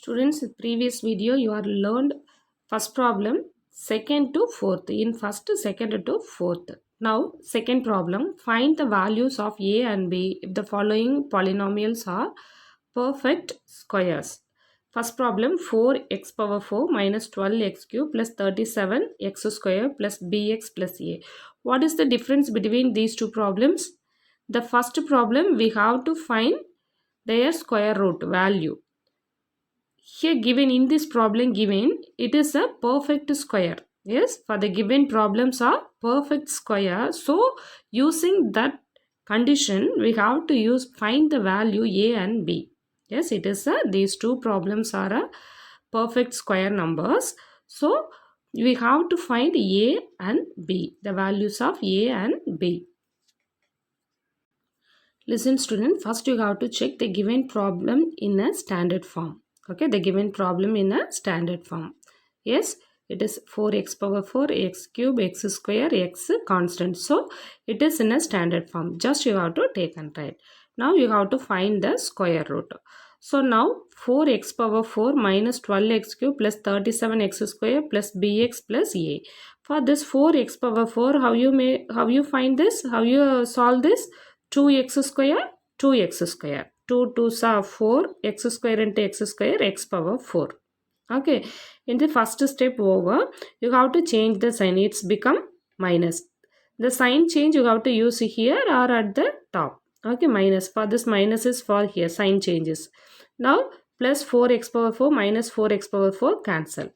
Students, in previous video you are learned first problem second to fourth. In first, second to fourth. Now second problem, find the values of a and b if the following polynomials are perfect squares. First problem, 4x power 4 minus 12x cube plus 37x square plus bx plus a. What is the difference between these two problems? The first problem we have to find their square root value. Here given in this problem given, it is a perfect square. Yes, for the given problems are perfect square. So using that condition, we have to find the value a and b. Yes, it is these two problems are a perfect square numbers. So we have to find a and b, the values of a and b. Listen student, first you have to check the given problem in a standard form. Okay, the given problem in a standard form. Yes, it is 4x power 4, x cube, x square, x constant. So, it is in a standard form. Just you have to take and write. Now, you have to find the square root. So, now 4x power 4 minus 12x cube plus 37x square plus bx plus a. For this 4x power 4, how you find this? How you solve this? 2x square, 2x square. 2 2s are 4, x square into x square, x power 4. Okay, in the first step over, you have to change the sign. It's become minus. The sign change you have to use here or at the top. Okay, minus. For this minus is for here, sign changes. Now, plus 4x power 4 minus 4x power 4 cancel.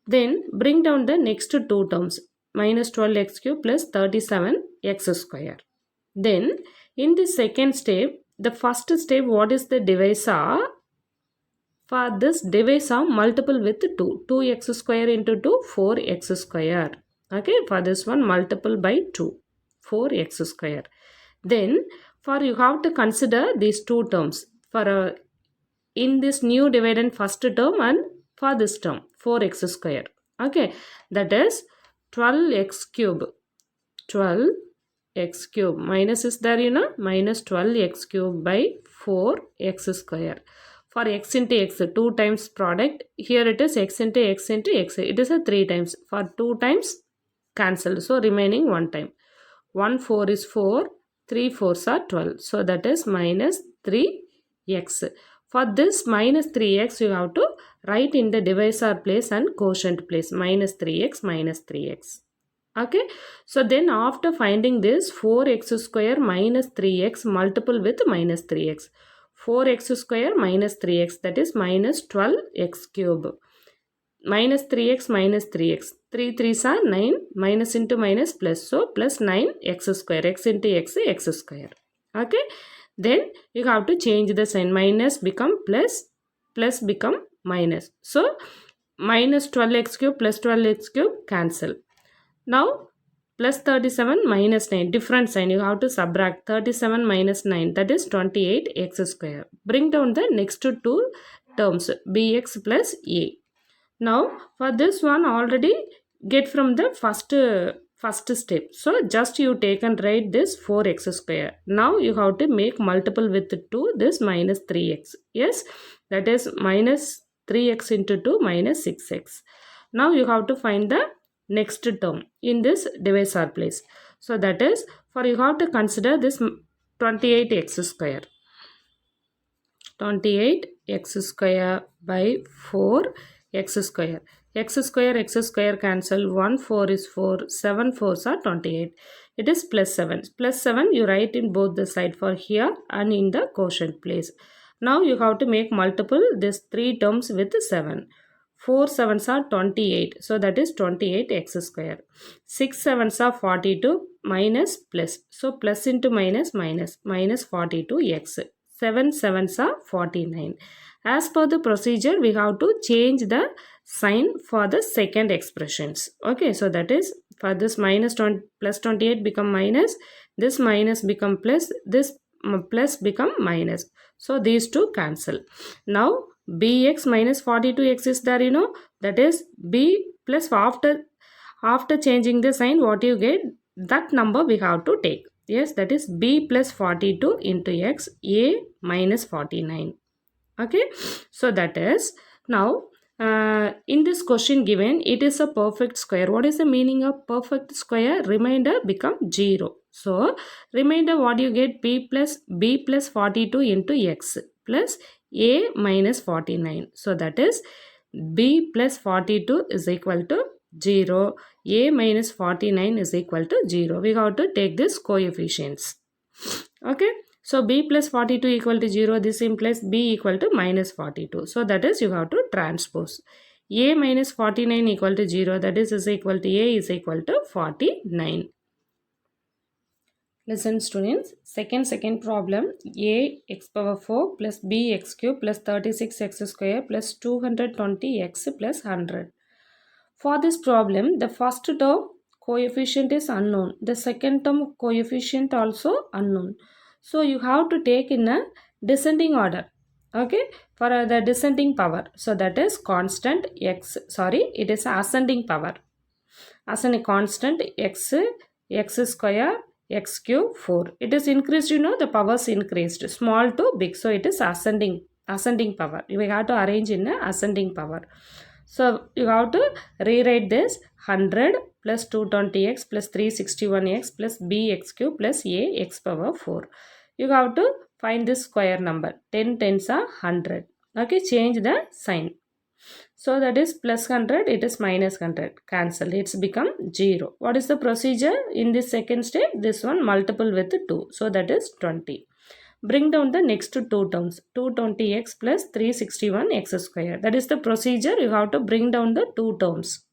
Then, bring down the next two terms. Minus 12x cube plus 37x square. Then, in the second step, the first step, what is the divisor? For this divisor, multiple with 2. 2x square into 2, 4x square. Okay, for this one, multiple by 2. 4x square. Then, for you have to consider these two terms. For in this new dividend first term and for this term, 4x square. Okay, that is 12x cube. 12x cube minus is there, minus 12x cube by 4x square. For x into x, 2 times product. Here it is x into x into x. It is a 3 times. For 2 times cancelled. So remaining 1 time. 1 4 is 4. 3 4s are 12. So that is minus 3x. For this minus 3x, you have to write in the divisor place and quotient place. Minus 3x minus 3x. Okay, so then after finding this 4x square minus 3x multiple with minus 3x. 4x square minus 3x, that is minus 12x cube. Minus 3x minus 3x. 3 3s are 9, minus into minus plus. So plus 9x square, x into x, x square. Okay, then you have to change the sign. Minus become plus, plus become minus. So minus 12x cube plus 12x cube cancel. Now, plus 37 minus 9, different sign. You have to subtract 37 minus 9, that is 28x square. Bring down the next two terms, bx plus a. Now, for this one already get from the first step. So, just you take and write this 4x square. Now, you have to make multiple with 2, this minus 3x. Yes, that is minus 3x into 2 minus 6x. Now, you have to find the next term in this divisor place. So that is, for you have to consider this 28x square. 28x square by 4x square. X square cancel. 1 4 is 4. 7 4s are 28. It is plus 7. Plus 7 you write in both the side for here and in the quotient place. Now you have to make multiple this 3 terms with 7. 4 7s are 28. So that is 28x square. 6 7s are 42 minus plus. So plus into minus minus. Minus 42x. 7 7s are 49. As per the procedure, we have to change the sign for the second expressions. Okay, so that is for this minus 20 plus 28 become minus. This minus become plus. This plus become minus. So these two cancel. Now bx minus 42x is there, that is b plus after changing the sign, what you get, that number we have to take. Yes, that is b plus 42 into x, a minus 49. Okay, so that is now in this question given, it is a perfect square. What is the meaning of perfect square? Remainder become 0. So remainder, what you get? B plus 42 into x plus a minus 49. So that is b plus 42 is equal to 0. A minus 49 is equal to 0. We have to take this coefficients. Okay, so b plus 42 equal to 0. This implies b equal to minus 42. So that is you have to transpose. A minus 49 equal to 0. That is equal to a is equal to 49. Listen students, second problem, a x power 4 plus b x cube plus 36 x square plus 220 x plus 100. For this problem, the first term coefficient is unknown. The second term coefficient also unknown. So you have to take in a descending order. Okay, for the descending power. So that is constant x, sorry, it is ascending power. Ascending constant x square x cube 4. It is increased, the powers increased. Small to big. So it is ascending power. We have to arrange in a ascending power. So you have to rewrite this 100 plus 220x plus 361x plus bx cube plus a x power 4. You have to find this square number. 10 tens are 100. Okay, change the sign. So that is plus 100, it is minus 100. Cancel. It's become 0. What is the procedure? In this second step, this one multiple with 2. So that is 20. Bring down the next two terms. 220x plus 361x square. That is the procedure. You have to bring down the two terms.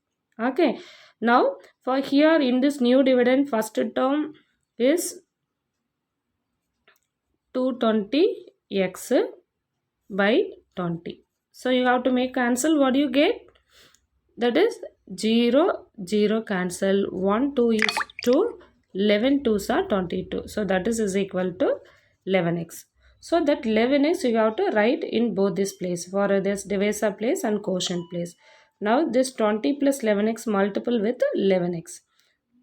Okay. Now, for here in this new dividend, first term is 220x by 20. So you have to make cancel. What do you get? That is 0, 0 cancel. 1, 2 is 2. 11 2s are 22. So that is equal to 11x. So that 11x you have to write in both this place. For this divisor place and quotient place. Now this 20 plus 11x multiple with 11x.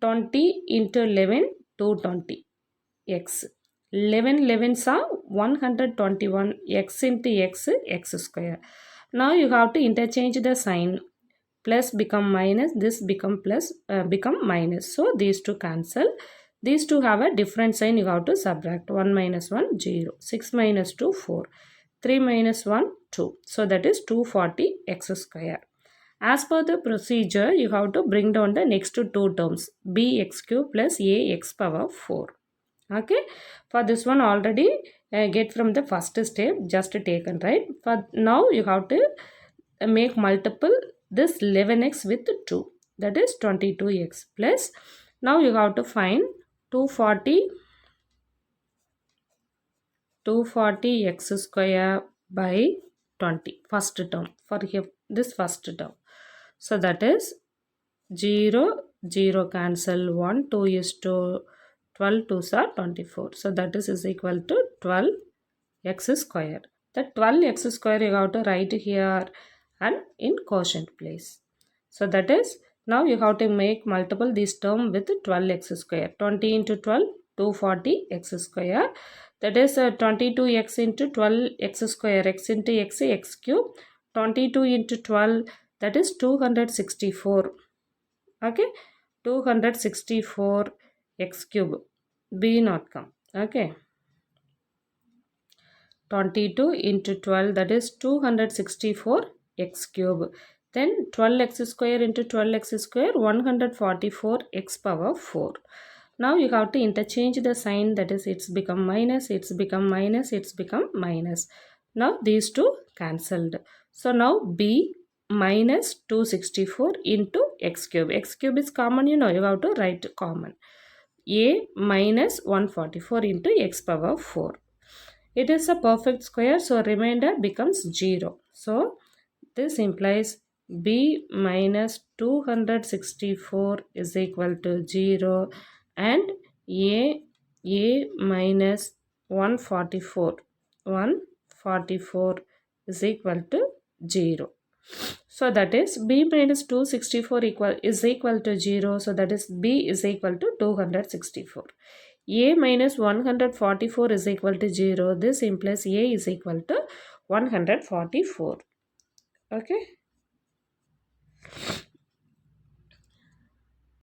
20 into 11, 220 x. 11 11s are 121 x into x, x square. Now you have to interchange the sign. Plus become minus, this become plus, become minus. So these two cancel. These two have a different sign. You have to subtract. 1 minus 1, 0. 6 minus 2, 4. 3 minus 1, 2. So that is 240 x square. As per the procedure, you have to bring down the next two terms. bx cube plus a x power 4. Okay, for this one already get from the first step, just taken, right? For now you have to make multiple this 11x with 2, that is 22x plus. Now you have to find 240 x square by 20, first term, for here this first term. So that is 0 0 cancel, 1 2 is 2, 12 2s are 24. So that is equal to 12 x square. The 12 x square you have to write here and in quotient place. So that is, now you have to make multiple this term with 12 x square. 20 into 12, 240 x square. That is 22x into 12 x square, x into x, x cube. 22 into 12, that is 264. Okay, 264 x cube. B not come. Okay, 22 into 12, that is 264 x cube. Then 12x square into 12x square, 144 x power 4. Now you have to interchange the sign, that is it's become minus, it's become minus, it's become minus. Now these two cancelled. So now b minus 264 into x cube. X cube is common, you have to write common. A minus 144 into x power 4. It is a perfect square, so remainder becomes 0. So this implies b minus 264 is equal to 0 and a minus 144 is equal to 0. So that is b minus 264 is equal to 0. So that is b is equal to 264. A minus 144 is equal to 0. This implies a is equal to 144. Okay.